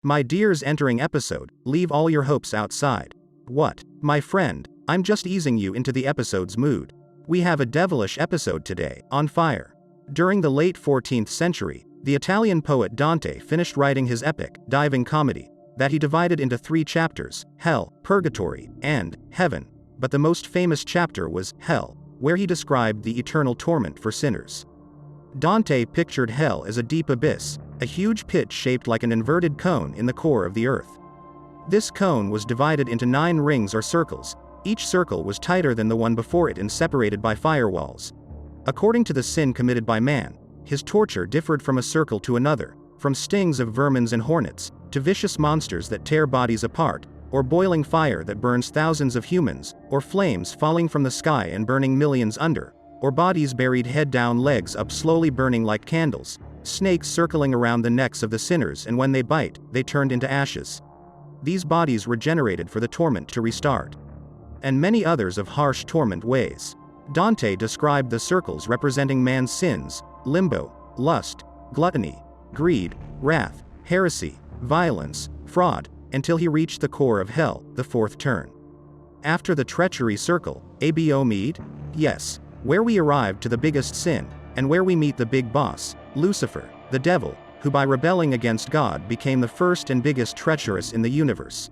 My dears, entering episode, leave all your hopes outside. What? My friend, I'm just easing you into the episode's mood. We have a devilish episode today, on fire. During the late 14th century, the Italian poet Dante finished writing his epic, diving comedy, that he divided into 3 chapters, Hell, Purgatory, and Heaven. But the most famous chapter was Hell, where he described the eternal torment for sinners. Dante pictured hell as a deep abyss, a huge pit shaped like an inverted cone in the core of the earth. This cone was divided into 9 rings or circles. Each circle was tighter than the one before it and separated by firewalls. According to the sin committed by man, his torture differed from a circle to another, from stings of vermins and hornets, to vicious monsters that tear bodies apart, or boiling fire that burns thousands of humans, or flames falling from the sky and burning millions under, or bodies buried head down, legs up, slowly burning like candles, snakes circling around the necks of the sinners, and when they bite, they turned into ashes. These bodies regenerated for the torment to restart. And many others of harsh torment ways. Dante described the circles representing man's sins: limbo, lust, gluttony, greed, wrath, heresy, violence, fraud, until he reached the core of hell, the 4th turn. After the treachery circle, Abboud? Yes, where we arrived to the biggest sin, and where we meet the big boss, Lucifer, the devil, who by rebelling against God became the first and biggest treacherous in the universe.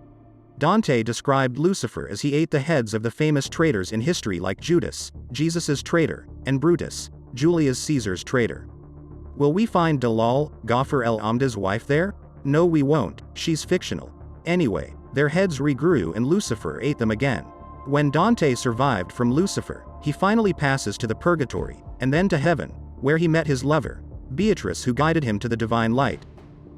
Dante described Lucifer as he ate the heads of the famous traitors in history like Judas, Jesus's traitor, and Brutus, Julius Caesar's traitor. Will we find Dalal, Ghaffar el-Amda's wife there? No, we won't, she's fictional. Anyway, their heads regrew and Lucifer ate them again. When Dante survived from Lucifer, he finally passes to the purgatory, and then to heaven, where he met his lover, Beatrice, who guided him to the divine light.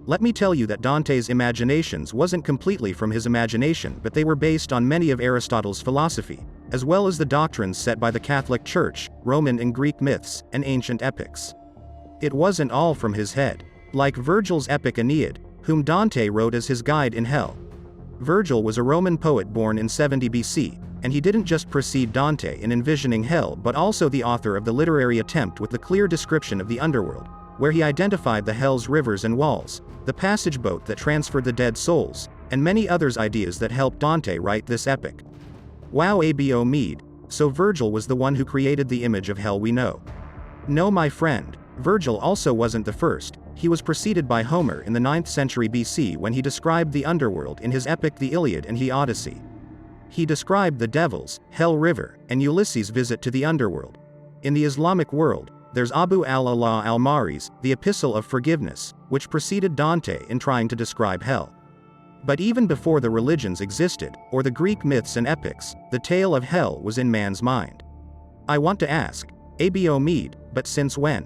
Let me tell you that Dante's imaginations wasn't completely from his imagination, but they were based on many of Aristotle's philosophy, as well as the doctrines set by the Catholic Church, Roman and Greek myths, and ancient epics. It wasn't all from his head. Like Virgil's epic Aeneid, whom Dante wrote as his guide in hell. Virgil was a Roman poet born in 70 BC, and he didn't just precede Dante in envisioning hell but also the author of the literary attempt with the clear description of the underworld, where he identified the hell's rivers and walls, the passage boat that transferred the dead souls, and many others ideas that helped Dante write this epic. Wow, Abboud, so Virgil was the one who created the image of hell we know. No, my friend, Virgil also wasn't the first. He was preceded by Homer in the 9th century BC when he described the underworld in his epic The Iliad and the Odyssey. He described the devils, Hell River, and Ulysses' visit to the underworld. In the Islamic world, there's Abu al-Allah al-Mari's The Epistle of Forgiveness, which preceded Dante in trying to describe hell. But even before the religions existed, or the Greek myths and epics, the tale of hell was in man's mind. I want to ask, Abboud, but since when?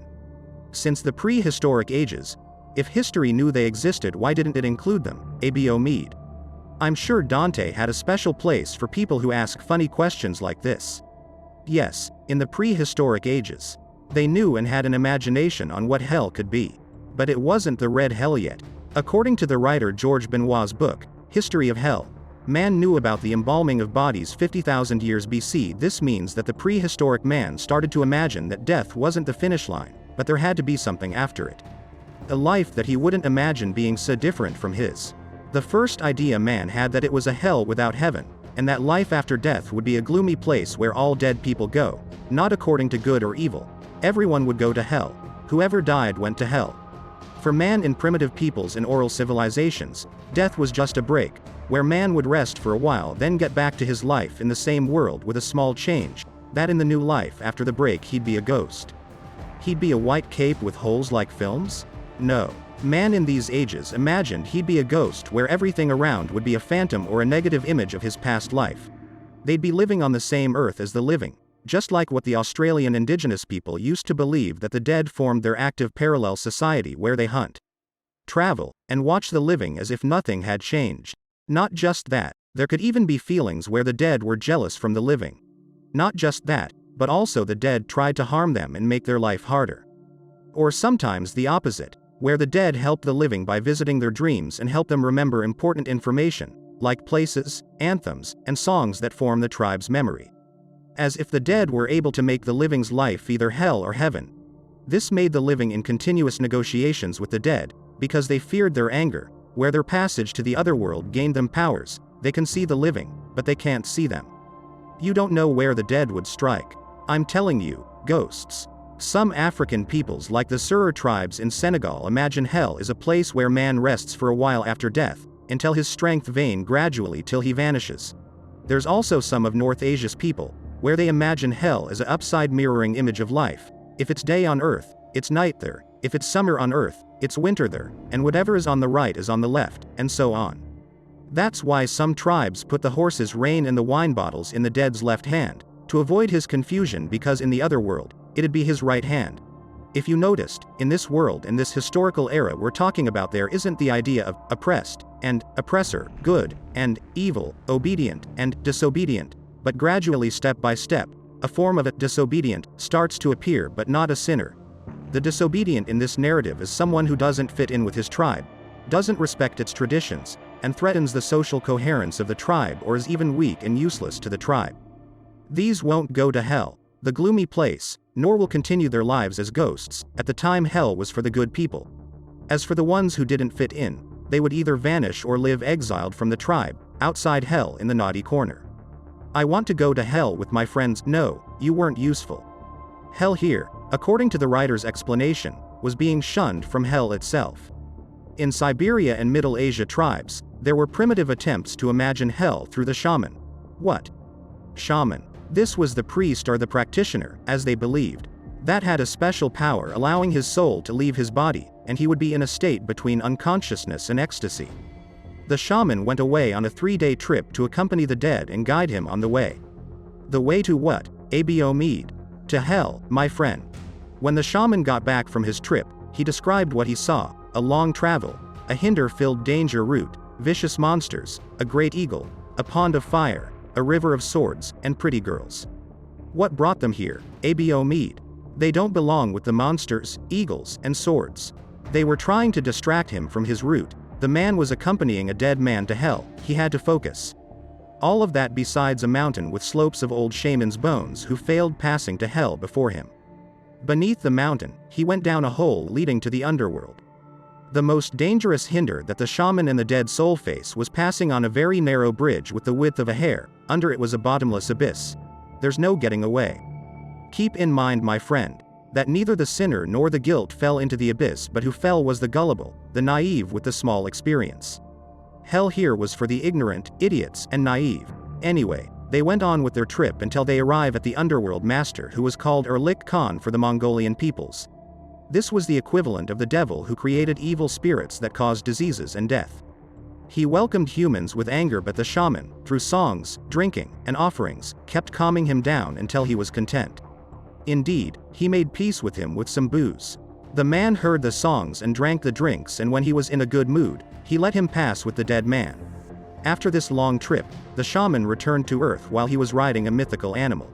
Since the prehistoric ages. If history knew they existed, why didn't it include them, Abboud? I'm sure Dante had a special place for people who ask funny questions like this. Yes, in the prehistoric ages. They knew and had an imagination on what hell could be. But it wasn't the red hell yet. According to the writer George Benoit's book, History of Hell, man knew about the embalming of bodies 50,000 years BC. This means that the prehistoric man started to imagine that death wasn't the finish line, but there had to be something after it. A life that he wouldn't imagine being so different from his. The first idea man had that it was a hell without heaven, and that life after death would be a gloomy place where all dead people go, not according to good or evil. Everyone would go to hell. Whoever died went to hell. For man in primitive peoples and oral civilizations, death was just a break, where man would rest for a while then get back to his life in the same world with a small change, that in the new life after the break he'd be a ghost. He'd be a white cape with holes like films? No. Man in these ages imagined he'd be a ghost where everything around would be a phantom or a negative image of his past life. They'd be living on the same earth as the living, just like what the Australian Indigenous people used to believe that the dead formed their active parallel society where they hunt, travel, and watch the living as if nothing had changed. Not just that, there could even be feelings where the dead were jealous from the living. Not just that, but also the dead tried to harm them and make their life harder. Or sometimes the opposite, where the dead helped the living by visiting their dreams and helped them remember important information, like places, anthems, and songs that form the tribe's memory. As if the dead were able to make the living's life either hell or heaven. This made the living in continuous negotiations with the dead, because they feared their anger, where their passage to the otherworld gained them powers. They can see the living, but they can't see them. You don't know where the dead would strike. I'm telling you, ghosts. Some African peoples like the Serer tribes in Senegal imagine hell is a place where man rests for a while after death, until his strength wane gradually till he vanishes. There's also some of North Asia's people, where they imagine hell as an upside mirroring image of life. If it's day on earth, it's night there. If it's summer on earth, it's winter there, and whatever is on the right is on the left, and so on. That's why some tribes put the horse's rein and the wine bottles in the dead's left hand, to avoid his confusion, because in the other world, it'd be his right hand. If you noticed, in this world and this historical era we're talking about, there isn't the idea of oppressed and oppressor, good and evil, obedient and disobedient, but gradually, step by step, a form of a disobedient starts to appear, but not a sinner. The disobedient in this narrative is someone who doesn't fit in with his tribe, doesn't respect its traditions, and threatens the social coherence of the tribe, or is even weak and useless to the tribe. These won't go to hell, the gloomy place, nor will continue their lives as ghosts. At the time, hell was for the good people. As for the ones who didn't fit in, they would either vanish or live exiled from the tribe, outside hell in the naughty corner. I want to go to hell with my friends. No, you weren't useful. Hell here, according to the writer's explanation, was being shunned from hell itself. In Siberia and Middle Asia tribes, there were primitive attempts to imagine hell through the shaman. What? Shaman. This was the priest or the practitioner, as they believed, that had a special power allowing his soul to leave his body, and he would be in a state between unconsciousness and ecstasy. The shaman went away on a 3-day trip to accompany the dead and guide him on the way. The way to what? Abboud. To hell, my friend. When the shaman got back from his trip, he described what he saw: a long travel, a hinder-filled danger route, vicious monsters, a great eagle, a pond of fire, a river of swords, and pretty girls. What brought them here? Abboud. They don't belong with the monsters, eagles, and swords. They were trying to distract him from his route. The man was accompanying a dead man to hell. He had to focus. All of that besides a mountain with slopes of old shamans' bones who failed passing to hell before him. Beneath the mountain, he went down a hole leading to the underworld. The most dangerous hinder that the shaman and the dead soul face was passing on a very narrow bridge with the width of a hair. Under it was a bottomless abyss. There's no getting away. Keep in mind, my friend, that neither the sinner nor the guilt fell into the abyss, but who fell was the gullible, the naive with the small experience. Hell here was for the ignorant, idiots, and naive. Anyway, they went on with their trip until they arrive at the underworld master, who was called Al-Akkad for the Mongolian peoples. This was the equivalent of the devil who created evil spirits that caused diseases and death. He welcomed humans with anger, but the shaman, through songs, drinking, and offerings, kept calming him down until he was content. Indeed, he made peace with him with some booze. The man heard the songs and drank the drinks, and when he was in a good mood, he let him pass with the dead man. After this long trip, the shaman returned to Earth while he was riding a mythical animal.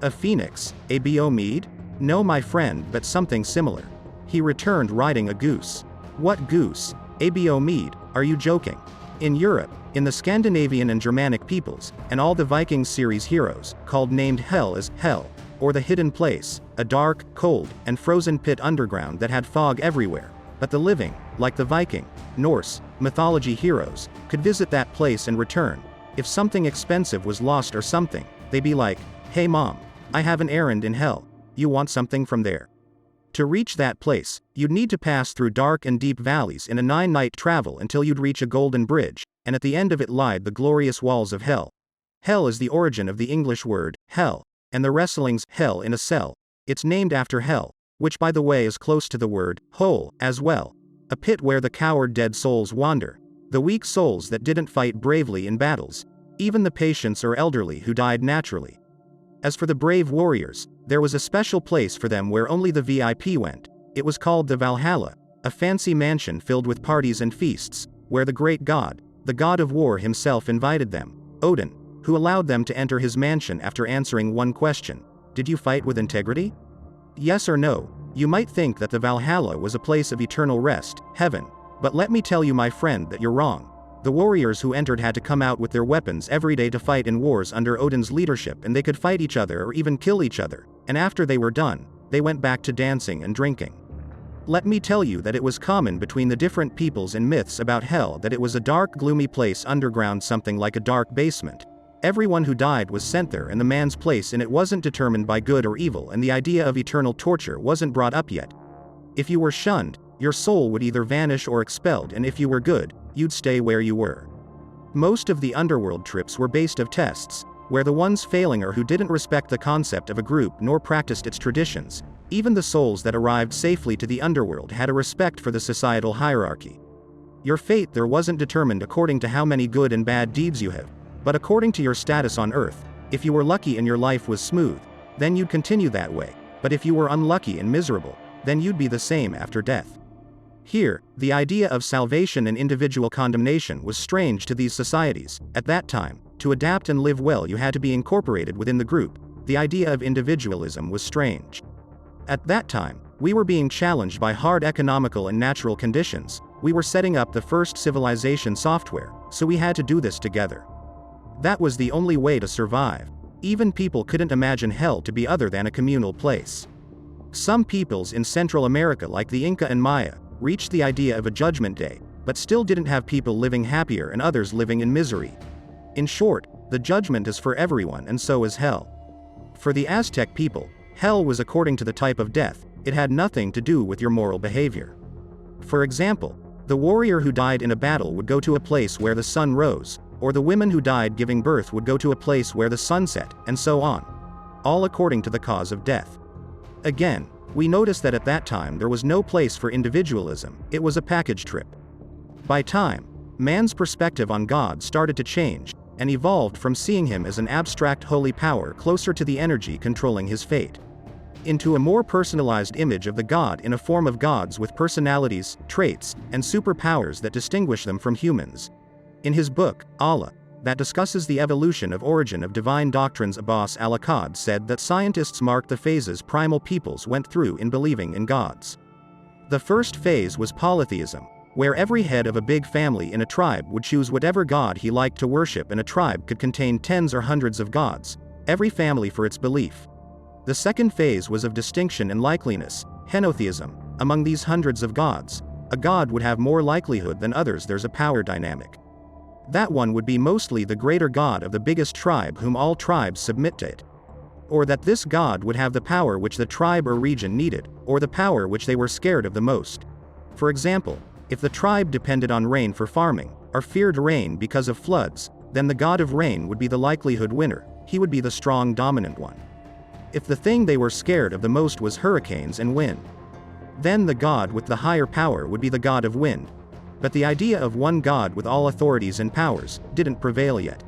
A phoenix, a Benoit? No, my friend, but something similar. He returned riding a goose. What goose? A Benoit? Are you joking? In Europe, in the Scandinavian and Germanic peoples, and all the Viking series heroes, called named Hell as Hell, or the hidden place, a dark, cold, and frozen pit underground that had fog everywhere. But the living, like the Viking, Norse, mythology heroes, could visit that place and return. If something expensive was lost or something, they'd be like, "Hey mom, I have an errand in hell. You want something from there?" To reach that place, you'd need to pass through dark and deep valleys in a 9-night travel until you'd reach a golden bridge, and at the end of it lied the glorious walls of hell. Hell is the origin of the English word, hell, and the wrestling's hell in a cell. It's named after hell, which by the way is close to the word hole as well. A pit where the coward dead souls wander, the weak souls that didn't fight bravely in battles, even the patients or elderly who died naturally. As for the brave warriors, there was a special place for them where only the VIP went. It was called the Valhalla, a fancy mansion filled with parties and feasts, where the great god, the god of war himself invited them, Odin, who allowed them to enter his mansion after answering one question: "Did you fight with integrity? Yes or no?" You might think that the Valhalla was a place of eternal rest, heaven, but let me tell you, my friend, that you're wrong. The warriors who entered had to come out with their weapons every day to fight in wars under Odin's leadership, and they could fight each other or even kill each other, and after they were done, they went back to dancing and drinking. Let me tell you that it was common between the different peoples and myths about hell that it was a dark, gloomy place underground, something like a dark basement. Everyone who died was sent there, and the man's place in it wasn't determined by good or evil, and the idea of eternal torture wasn't brought up yet. If you were shunned, your soul would either vanish or expelled, and if you were good, you'd stay where you were. Most of the underworld trips were based of tests, where the ones failing are who didn't respect the concept of a group nor practiced its traditions. Even the souls that arrived safely to the underworld had a respect for the societal hierarchy. Your fate there wasn't determined according to how many good and bad deeds you have, but according to your status on earth. If you were lucky and your life was smooth, then you'd continue that way, but if you were unlucky and miserable, then you'd be the same after death. Here, the idea of salvation and individual condemnation was strange to these societies. At that time, to adapt and live well you had to be incorporated within the group. The idea of individualism was strange. At that time, we were being challenged by hard economical and natural conditions. We were setting up the first civilization software, so we had to do this together. That was the only way to survive. Even people couldn't imagine hell to be other than a communal place. Some peoples in Central America, like the Inca and Maya, reached the idea of a judgment day, but still didn't have people living happier and others living in misery. In short, the judgment is for everyone, and so is hell. For the Aztec people, hell was according to the type of death. It had nothing to do with your moral behavior. For example, the warrior who died in a battle would go to a place where the sun rose, or the women who died giving birth would go to a place where the sun set, and so on. All according to the cause of death. Again, we notice that at that time there was no place for individualism. It was a package trip. By time, man's perspective on God started to change, and evolved from seeing him as an abstract holy power closer to the energy controlling his fate, into a more personalized image of the God in a form of gods with personalities, traits, and superpowers that distinguish them from humans. In his book, Allah, that discusses the evolution of origin of divine doctrines, Abbas Al-Akkad said that scientists marked the phases primal peoples went through in believing in gods. The first phase was polytheism, where every head of a big family in a tribe would choose whatever god he liked to worship, and a tribe could contain tens or hundreds of gods, every family for its belief. The second phase was of distinction and likeliness, henotheism. Among these hundreds of gods, a god would have more likelihood than others. There's a power dynamic. That one would be mostly the greater god of the biggest tribe whom all tribes submit to it. Or that this god would have the power which the tribe or region needed, or the power which they were scared of the most. For example, if the tribe depended on rain for farming, or feared rain because of floods, then the god of rain would be the likelihood winner. He would be the strong dominant one. If the thing they were scared of the most was hurricanes and wind, then the god with the higher power would be the god of wind. But the idea of one god with all authorities and powers didn't prevail yet.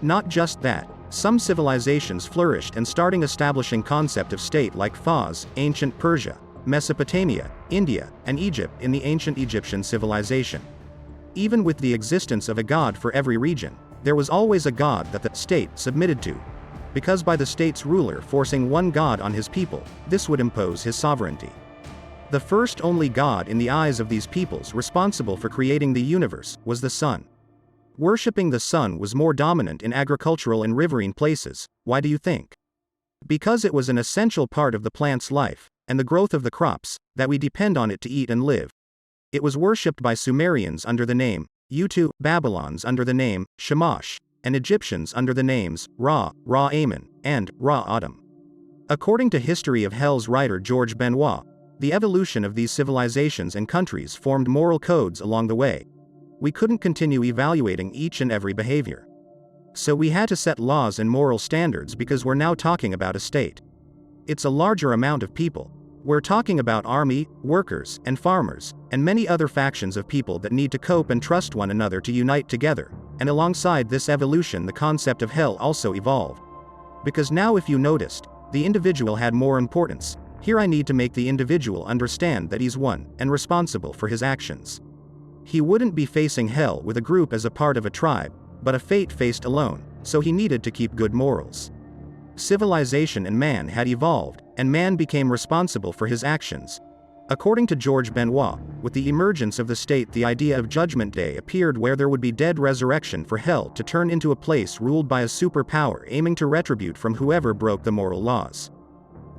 Not just that, some civilizations flourished and starting establishing concept of state like Fars, ancient Persia, Mesopotamia, India, and Egypt in the ancient Egyptian civilization. Even with the existence of a god for every region, there was always a god that the state submitted to. Because by the state's ruler forcing one god on his people, this would impose his sovereignty. The first only god in the eyes of these peoples responsible for creating the universe was the sun. Worshipping the sun was more dominant in agricultural and riverine places. Why do you think? Because it was an essential part of the plant's life, and the growth of the crops, that we depend on it to eat and live. It was worshipped by Sumerians under the name Utu, Babylons under the name Shamash, and Egyptians under the names Ra, Ra-Amen, and Ra-Adam. According to History of Hell's writer George Benoit, the evolution of these civilizations and countries formed moral codes along the way. We couldn't continue evaluating each and every behavior. So we had to set laws and moral standards because we're now talking about a state. It's a larger amount of people. We're talking about army, workers, and farmers, and many other factions of people that need to cope and trust one another to unite together. And alongside this evolution, the concept of hell also evolved. Because now, if you noticed, the individual had more importance. Here I need to make the individual understand that he's one, and responsible for his actions. He wouldn't be facing hell with a group as a part of a tribe, but a fate faced alone, so he needed to keep good morals. Civilization and man had evolved, and man became responsible for his actions. According to George Benoit, with the emergence of the state, the idea of Judgment Day appeared, where there would be dead resurrection for hell to turn into a place ruled by a superpower aiming to retribute from whoever broke the moral laws.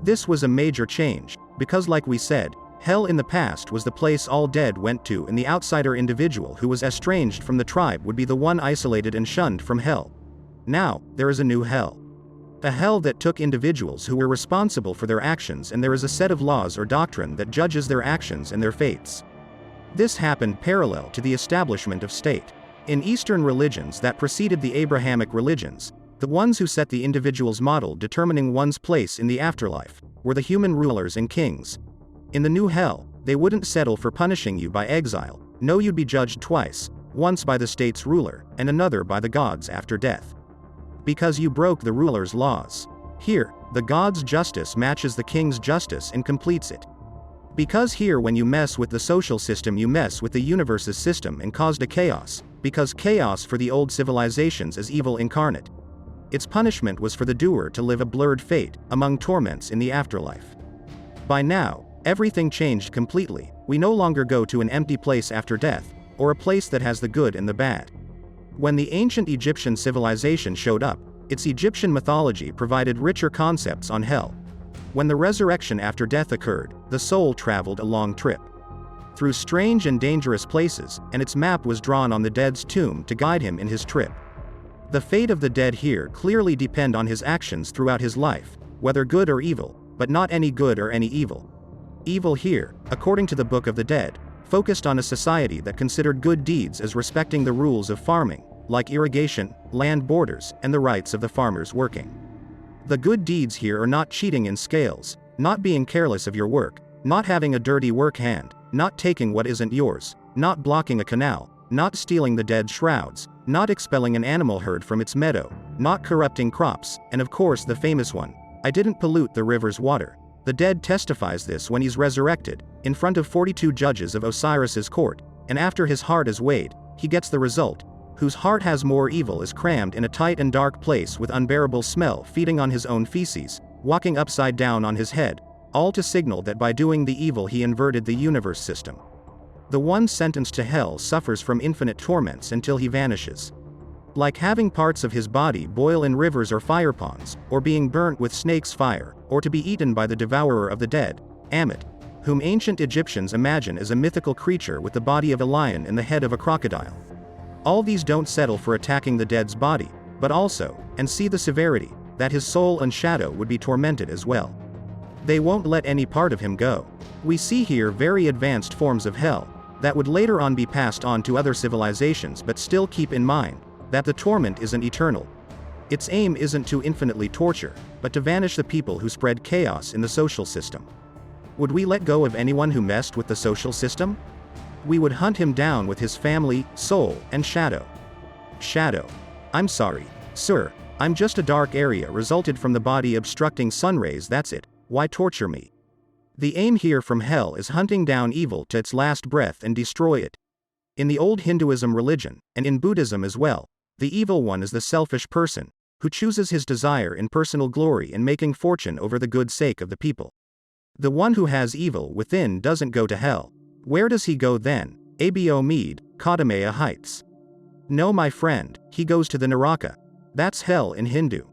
This was a major change, because like we said, Hell in the past was the place all dead went to, and the outsider individual who was estranged from the tribe would be the one isolated and shunned from hell. Now, there is a new hell. A hell that took individuals who were responsible for their actions, and there is a set of laws or doctrine that judges their actions and their fates. This happened parallel to the establishment of state. In Eastern religions that preceded the Abrahamic religions, the ones who set the individual's model determining one's place in the afterlife were the human rulers and kings. In the new hell, they wouldn't settle for punishing you by exile. No, you'd be judged twice, once by the state's ruler, and another by the gods after death. Because you broke the ruler's laws. Here, the god's justice matches the king's justice and completes it. Because here, when you mess with the social system, you mess with the universe's system and caused a chaos, because chaos for the old civilizations is evil incarnate. Its punishment was for the doer to live a blurred fate, among torments in the afterlife. By now, everything changed completely. We no longer go to an empty place after death, or a place that has the good and the bad. When the ancient Egyptian civilization showed up, its Egyptian mythology provided richer concepts on hell. When the resurrection after death occurred, the soul traveled a long trip through strange and dangerous places, and its map was drawn on the dead's tomb to guide him in his trip. The fate of the dead here clearly depend on his actions throughout his life, whether good or evil, but not any good or any evil. Evil here, according to the Book of the Dead, focused on a society that considered good deeds as respecting the rules of farming, like irrigation, land borders, and the rights of the farmers working. The good deeds here are not cheating in scales, not being careless of your work, not having a dirty work hand, not taking what isn't yours, not blocking a canal, not stealing the dead shrouds, not expelling an animal herd from its meadow, not corrupting crops, and of course the famous one, I didn't pollute the river's water. The dead testifies this when he's resurrected, in front of 42 judges of Osiris's court, and after his heart is weighed, he gets the result. Whose heart has more evil is crammed in a tight and dark place with unbearable smell, feeding on his own feces, walking upside down on his head, all to signal that by doing the evil he inverted the universe system. The one sentenced to hell suffers from infinite torments until he vanishes. Like having parts of his body boil in rivers or fire ponds, or being burnt with snake's fire, or to be eaten by the devourer of the dead, Ammit, whom ancient Egyptians imagine as a mythical creature with the body of a lion and the head of a crocodile. All these don't settle for attacking the dead's body, but also, and see the severity, that his soul and shadow would be tormented as well. They won't let any part of him go. We see here very advanced forms of hell, that would later on be passed on to other civilizations, but still keep in mind that the torment isn't eternal. Its aim isn't to infinitely torture, but to vanish the people who spread chaos in the social system. Would we let go of anyone who messed with the social system? We would hunt him down with his family, soul, and shadow. Shadow. I'm sorry, sir, I'm just a dark area resulted from the body obstructing sun rays, that's it, why torture me? The aim here from hell is hunting down evil to its last breath and destroy it. In the old Hinduism religion, and in Buddhism as well, the evil one is the selfish person, who chooses his desire in personal glory and making fortune over the good sake of the people. The one who has evil within doesn't go to hell. Where does he go then? Abboud, Kadamaya heights. No, my friend, he goes to the Naraka. That's hell in Hindu.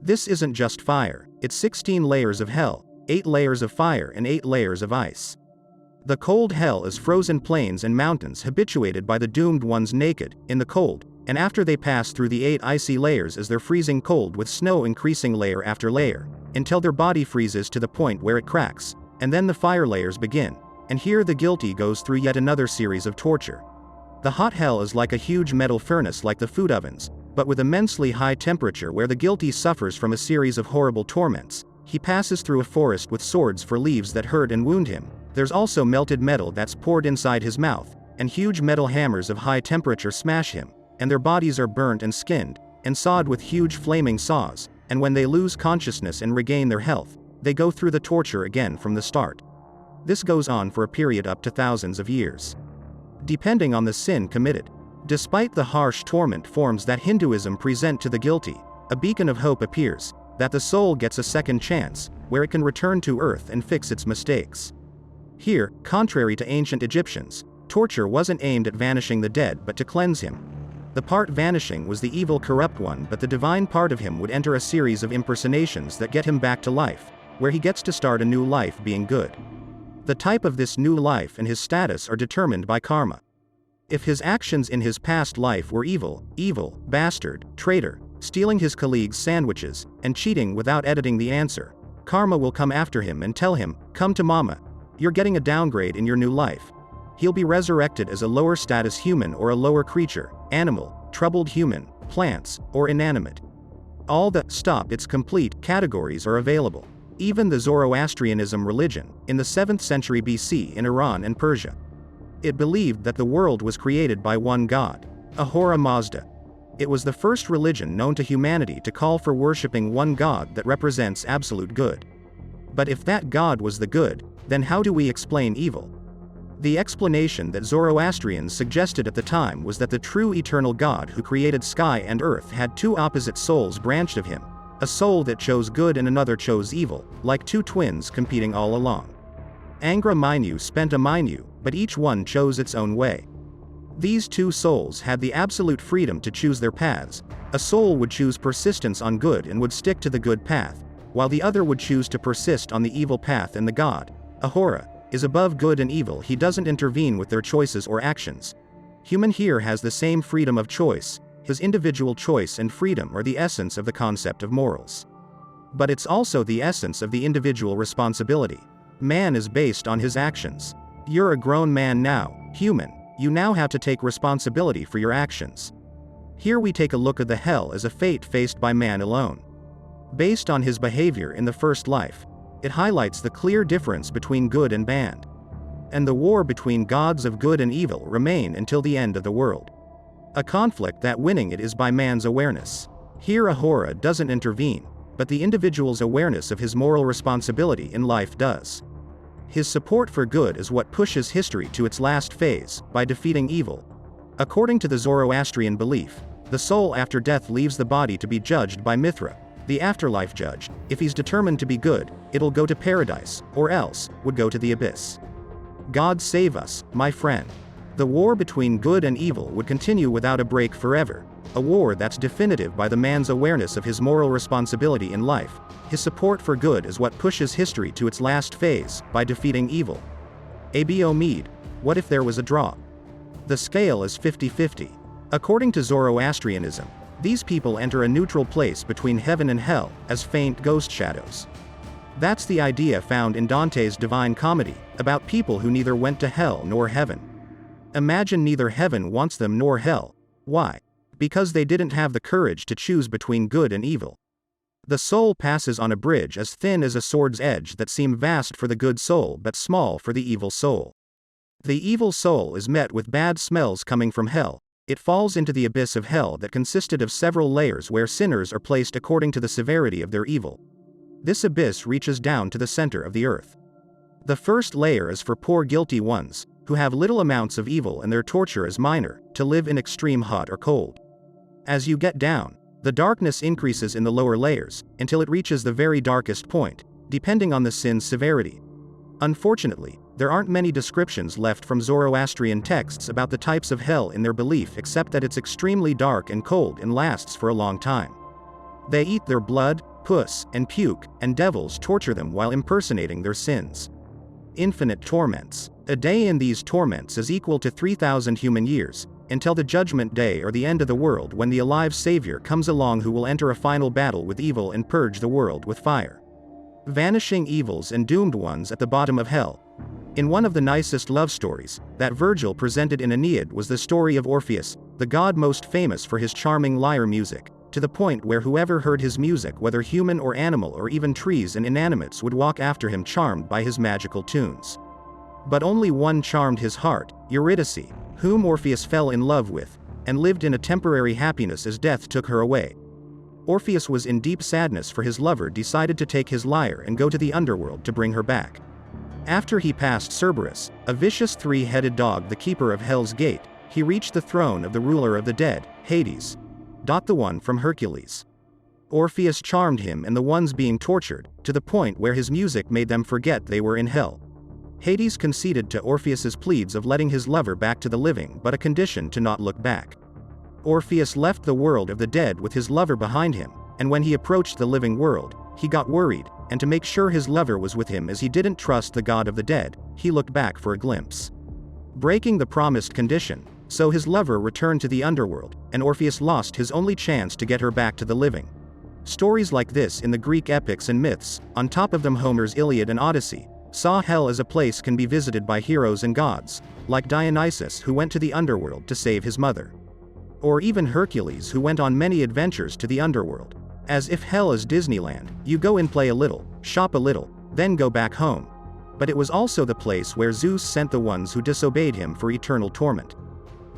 This isn't just fire, it's 16 layers of hell, 8 layers of fire and 8 layers of ice. The cold hell is frozen plains and mountains habituated by the doomed ones naked, in the cold, and after they pass through the 8 icy layers as they're freezing cold with snow increasing layer after layer, until their body freezes to the point where it cracks, and then the fire layers begin, and here the guilty goes through yet another series of torture. The hot hell is like a huge metal furnace like the food ovens, but with immensely high temperature where the guilty suffers from a series of horrible torments. He passes through a forest with swords for leaves that hurt and wound him. There's also melted metal that's poured inside his mouth, and huge metal hammers of high temperature smash him, and their bodies are burnt and skinned, and sawed with huge flaming saws, and when they lose consciousness and regain their health, they go through the torture again from the start. This goes on for a period up to thousands of years, depending on the sin committed. Despite the harsh torment forms that Hinduism present to the guilty, a beacon of hope appears, that the soul gets a second chance, where it can return to earth and fix its mistakes. Here, contrary to ancient Egyptians, torture wasn't aimed at vanishing the dead but to cleanse him. The part vanishing was the evil corrupt one, but the divine part of him would enter a series of impersonations that get him back to life, where he gets to start a new life being good. The type of this new life and his status are determined by karma. If his actions in his past life were evil, bastard, traitor, stealing his colleagues' sandwiches, and cheating without editing the answer, karma will come after him and tell him, "Come to mama. You're getting a downgrade in your new life." He'll be resurrected as a lower status human or a lower creature, animal, troubled human, plants, or inanimate. All the "stop, it's complete" categories are available. Even the Zoroastrianism religion, in the 7th century BC in Iran and Persia. It believed that the world was created by one god, Ahura Mazda. It was the first religion known to humanity to call for worshipping one god that represents absolute good. But if that god was the good, then how do we explain evil? The explanation that Zoroastrians suggested at the time was that the true eternal God who created sky and earth had two opposite souls branched of him, a soul that chose good and another chose evil, like two twins competing all along. Angra Mainyu spent a Mainyu, but each one chose its own way. These two souls had the absolute freedom to choose their paths. A soul would choose persistence on good and would stick to the good path, while the other would choose to persist on the evil path, and the god, Ahura, is above good and evil. He doesn't intervene with their choices or actions. Human here has the same freedom of choice. His individual choice and freedom are the essence of the concept of morals. But it's also the essence of the individual responsibility. Man is based on his actions. You're a grown man now, human. You now have to take responsibility for your actions. Here we take a look at the hell as a fate faced by man alone. Based on his behavior in the first life, it highlights the clear difference between good and bad. And the war between gods of good and evil remain until the end of the world. A conflict that winning it is by man's awareness. Here Ahura doesn't intervene, but the individual's awareness of his moral responsibility in life does. His support for good is what pushes history to its last phase, by defeating evil. According to the Zoroastrian belief, the soul after death leaves the body to be judged by Mithra, the afterlife judge. If he's determined to be good, it'll go to paradise, or else, would go to the abyss. God save us, my friend. The war between good and evil would continue without a break forever, a war that's definitive by the man's awareness of his moral responsibility in life. His support for good is what pushes history to its last phase, by defeating evil. Abboud, what if there was a draw? The scale is 50-50. According to Zoroastrianism, these people enter a neutral place between heaven and hell, as faint ghost shadows. That's the idea found in Dante's Divine Comedy, about people who neither went to hell nor heaven. Imagine neither heaven wants them nor hell. Why? Because they didn't have the courage to choose between good and evil. The soul passes on a bridge as thin as a sword's edge that seem vast for the good soul but small for the evil soul. The evil soul is met with bad smells coming from hell. It falls into the abyss of hell that consisted of several layers where sinners are placed according to the severity of their evil. This abyss reaches down to the center of the earth. The first layer is for poor guilty ones, who have little amounts of evil and their torture is minor, to live in extreme hot or cold. As you get down, the darkness increases in the lower layers, until it reaches the very darkest point, depending on the sin's severity. Unfortunately, there aren't many descriptions left from Zoroastrian texts about the types of hell in their belief except that it's extremely dark and cold and lasts for a long time. They eat their blood, puss, and puke, and devils torture them while impersonating their sins. Infinite torments. A day in these torments is equal to 3,000 human years, until the judgment day or the end of the world when the alive Savior comes along who will enter a final battle with evil and purge the world with fire. Vanishing evils and doomed ones at the bottom of hell. In one of the nicest love stories that Virgil presented in Aeneid was the story of Orpheus, the god most famous for his charming lyre music, to the point where whoever heard his music, whether human or animal or even trees and inanimates, would walk after him charmed by his magical tunes. But only one charmed his heart, Eurydice, whom Orpheus fell in love with, and lived in a temporary happiness as death took her away. Orpheus was in deep sadness for his lover, decided to take his lyre and go to the underworld to bring her back. After he passed Cerberus, a vicious three-headed dog, the keeper of Hell's Gate, he reached the throne of the ruler of the dead, Hades. The one from Hercules. Orpheus charmed him and the ones being tortured, to the point where his music made them forget they were in hell. Hades conceded to Orpheus's pleas of letting his lover back to the living, but a condition to not look back. Orpheus left the world of the dead with his lover behind him, and when he approached the living world, he got worried, and to make sure his lover was with him as he didn't trust the god of the dead, he looked back for a glimpse. Breaking the promised condition, so his lover returned to the underworld, and Orpheus lost his only chance to get her back to the living. Stories like this in the Greek epics and myths, on top of them Homer's Iliad and Odyssey, saw hell as a place can be visited by heroes and gods, like Dionysus who went to the underworld to save his mother. Or even Hercules who went on many adventures to the underworld. As if hell is Disneyland, you go in, play a little, shop a little, then go back home. But it was also the place where Zeus sent the ones who disobeyed him for eternal torment.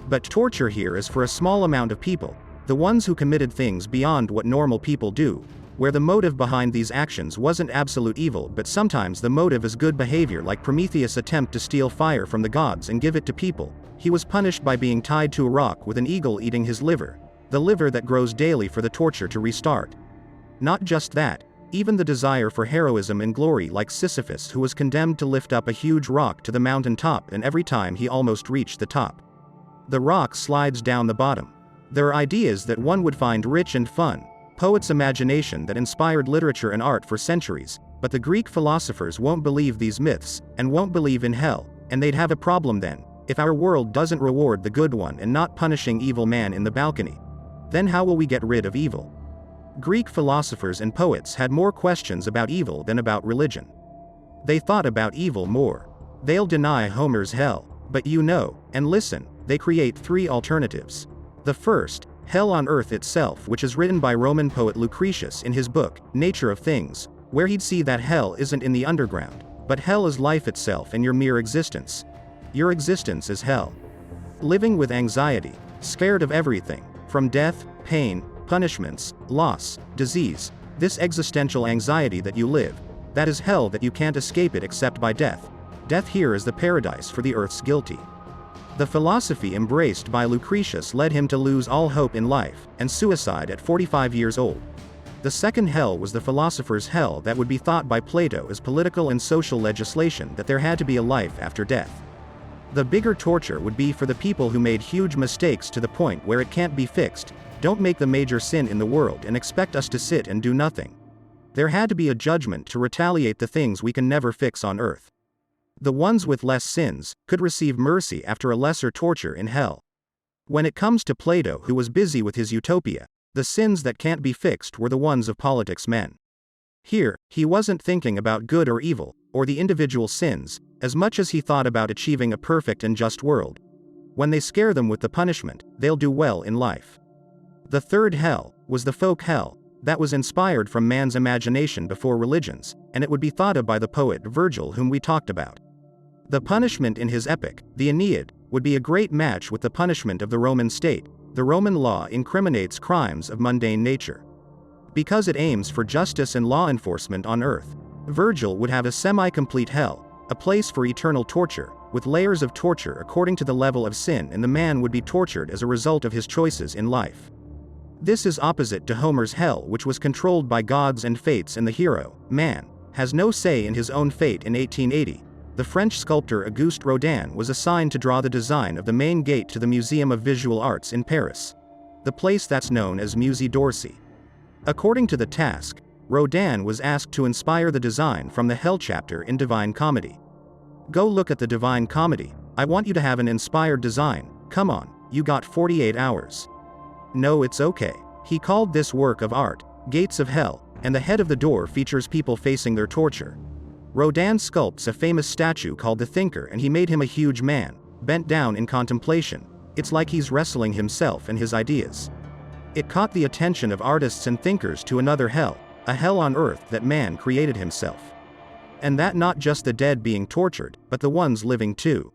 But torture here is for a small amount of people, the ones who committed things beyond what normal people do, where the motive behind these actions wasn't absolute evil but sometimes the motive is good behavior, like Prometheus' attempt to steal fire from the gods and give it to people. He was punished by being tied to a rock with an eagle eating his liver, the liver that grows daily for the torture to restart. Not just that, even the desire for heroism and glory, like Sisyphus who was condemned to lift up a huge rock to the mountain top, and every time he almost reached the top, the rock slides down the bottom. There are ideas that one would find rich and fun, poets' imagination that inspired literature and art for centuries, but the Greek philosophers won't believe these myths, and won't believe in hell, and they'd have a problem then, if our world doesn't reward the good one and not punishing evil man in the balcony. Then how will we get rid of evil? Greek philosophers and poets had more questions about evil than about religion. They thought about evil more. They'll deny Homer's hell, but and listen, they create three alternatives. The first, hell on earth itself, which is written by Roman poet Lucretius in his book, Nature of Things, where he'd see that hell isn't in the underground, but hell is life itself and your mere existence. Your existence is hell. Living with anxiety, scared of everything, from death, pain, punishments, loss, disease, this existential anxiety that you live, that is hell, that you can't escape it except by death. Death here is the paradise for the earth's guilty. The philosophy embraced by Lucretius led him to lose all hope in life, and suicide at 45 years old. The second hell was the philosopher's hell that would be thought by Plato as political and social legislation, that there had to be a life after death. The bigger torture would be for the people who made huge mistakes to the point where it can't be fixed. Don't make the major sin in the world and expect us to sit and do nothing. There had to be a judgment to retaliate the things we can never fix on earth. The ones with less sins could receive mercy after a lesser torture in hell. When it comes to Plato, who was busy with his utopia, the sins that can't be fixed were the ones of politics men. Here, he wasn't thinking about good or evil, or the individual sins, as much as he thought about achieving a perfect and just world. When they scare them with the punishment, they'll do well in life. The third hell was the folk hell, that was inspired from man's imagination before religions, and it would be thought of by the poet Virgil, whom we talked about. The punishment in his epic, the Aeneid, would be a great match with the punishment of the Roman state. The Roman law incriminates crimes of mundane nature. Because it aims for justice and law enforcement on earth, Virgil would have a semi-complete hell, a place for eternal torture, with layers of torture according to the level of sin, and the man would be tortured as a result of his choices in life. This is opposite to Homer's hell, which was controlled by gods and fates, and the hero, man, has no say in his own fate. In 1880, the French sculptor Auguste Rodin was assigned to draw the design of the main gate to the Museum of Visual Arts in Paris, the place that's known as Musée d'Orsay. According to the task, Rodin was asked to inspire the design from the Hell chapter in Divine Comedy. Go look at the Divine Comedy. I want you to have an inspired design. Come on, you got 48 hours. No, it's okay. He called this work of art, Gates of Hell, and the head of the door features people facing their torture. Rodin sculpts a famous statue called the Thinker, and he made him a huge man, bent down in contemplation. It's like he's wrestling himself and his ideas. It caught the attention of artists and thinkers to another hell, a hell on earth that man created himself. And that not just the dead being tortured, but the ones living too.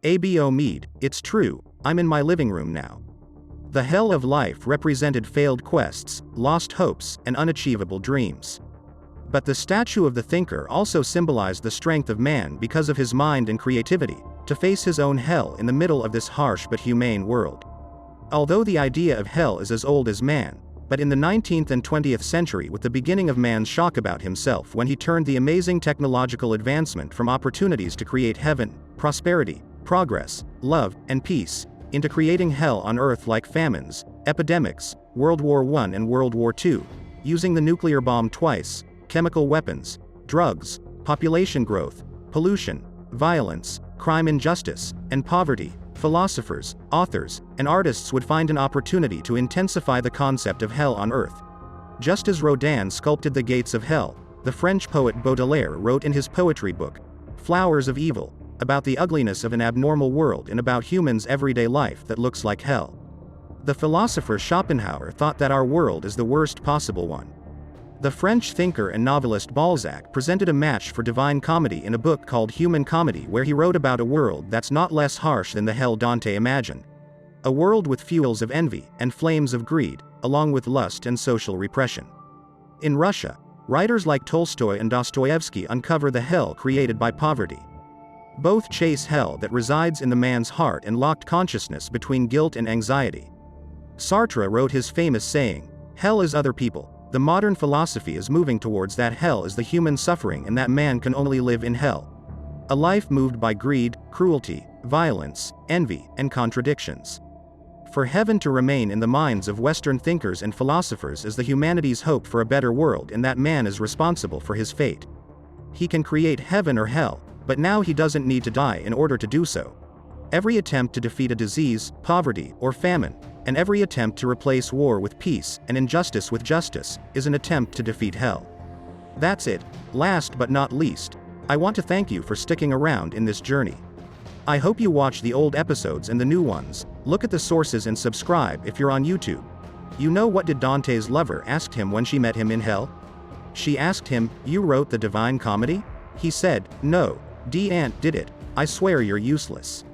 Abboud Mead, it's true, I'm in my living room now. The hell of life represented failed quests, lost hopes, and unachievable dreams. But the statue of the Thinker also symbolized the strength of man because of his mind and creativity, to face his own hell in the middle of this harsh but humane world. Although the idea of hell is as old as man, but in the 19th and 20th century, with the beginning of man's shock about himself when he turned the amazing technological advancement from opportunities to create heaven, prosperity, progress, love, and peace, into creating hell on earth like famines, epidemics, World War I and World War II, using the nuclear bomb twice, chemical weapons, drugs, population growth, pollution, violence, crime, injustice, and poverty, philosophers, authors, and artists would find an opportunity to intensify the concept of hell on earth. Just as Rodin sculpted the gates of hell, the French poet Baudelaire wrote in his poetry book, Flowers of Evil, about the ugliness of an abnormal world and about humans' everyday life that looks like hell. The philosopher Schopenhauer thought that our world is the worst possible one. The French thinker and novelist Balzac presented a match for divine comedy in a book called Human Comedy, where he wrote about a world that's not less harsh than the hell Dante imagined. A world with fuels of envy and flames of greed, along with lust and social repression. In Russia, writers like Tolstoy and Dostoevsky uncover the hell created by poverty. Both chase hell that resides in the man's heart and locked consciousness between guilt and anxiety. Sartre wrote his famous saying, "Hell is other people." The modern philosophy is moving towards that hell is the human suffering and that man can only live in hell. A life moved by greed, cruelty, violence, envy, and contradictions. For heaven to remain in the minds of Western thinkers and philosophers is the humanity's hope for a better world, and that man is responsible for his fate. He can create heaven or hell, but now he doesn't need to die in order to do so. Every attempt to defeat a disease, poverty, or famine, and every attempt to replace war with peace and injustice with justice, is an attempt to defeat hell. That's it. Last but not least, I want to thank you for sticking around in this journey. I hope you watch the old episodes and the new ones, look at the sources and subscribe if you're on YouTube. You know, what did Dante's lover ask him when she met him in hell? She asked him, "You wrote the Divine Comedy?" He said, "No, D. Ant did it. I swear you're useless."